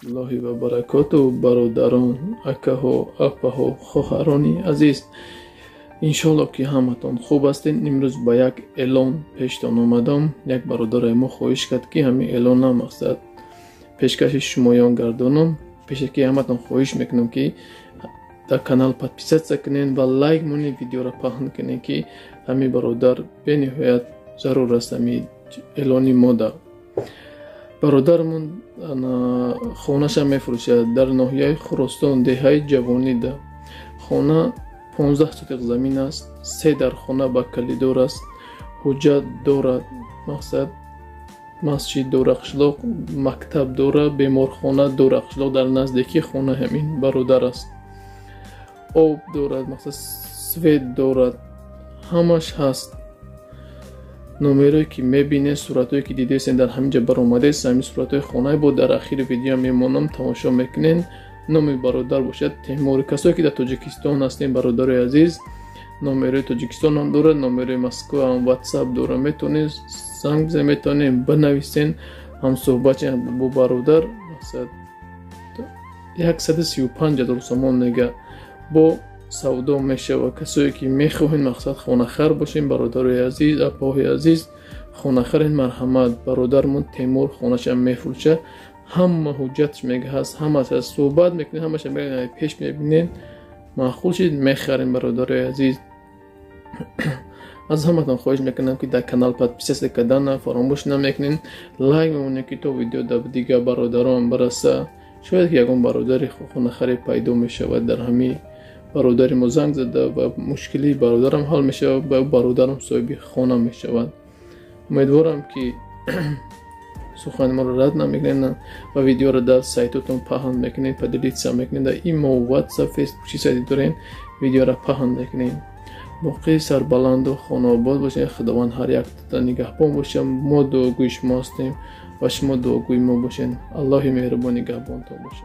الله و برکاته. برادران، اکاها، اپاها، خواهرانی عزیز، انشالله که همتان خوب هستین. امروز با یک اعلان پیشتان آمدم. یک برادر ما خواهش کرد که همین اعلان مقصد پیشکش شمایان گردانم. پیش که همتان خواهش میکنم که در کانال подписаться کنین و لایک مونی ویدیو را پهن کنین که همین برادر به نهایت ضرور است همین اعلانی ما در برادرمون خانه‌ش میفروشد در ناحیه خراسان دهه جوانی ده. خانه 15 سوتق زمین است. 3 در خانه با کلیدور است. حجت دارد، مقصد مسجد دورقشلوق، مکتب داره، بیمارخانه دورقشلوق در نزدیکی خانه همین برادر است. آب دارد، مقصد سوید دارد، همش هست. نمره که میبینه، صورتایی که دیده سین در همینجا برآمده است. همین صورتای خانه بود در اخیر ویدیو میمونم تماشا میکنین. نام برادر باشد تیمور. کسایی که در تاجیکستان هستین برادر عزیز، نمره تاجیکستان هم داره، نمره مسکو هم واتساپ داره، میتونید زنگ بزنید، میتونید بنویسین، هم صحبت با برادر. مقصد 135 دلار سامان نگه با سودا میشه. و کسایی که میخواهین مقصد خانه خر باشین برادر عزیز، اپاهای عزیز، خانه خرین مرحمت. برادرمون تیمور خانه‌ش هم میفروشه، همه حجتش میگه هست، همه از صحبت میکنین، همش میگه پیش میبینین، معقول شید میخرین برادر عزیز. از همتون خواهش میکنم که در کانال подписаться کردن فراموش نمیکنین، لایک میمونه که تو ویدیو در دیگه برادران برسه. شاید که یکم برادری خانه خری پیدا میشود در همین برادر ما زنگ زده و مشکلی برادرم حل میشه و برادرم صاحب خانه میشود. امیدوارم که سخن ما رو رد نمیکنین و ویدیو رو در سایتتون پهن میکنین، پدیلیت سا میکنین. در ایما و واتساپ فیسبوک چی سایتی دارین ویدیو رو پهن میکنین. موقعی سربلند و خانه آباد باشین. خداوند هر یک تا نگهبان باشه. ما دعاگوی شما هستیم و شما دعاگوی ما باشین. الله مهربان نگهبان تا باشه.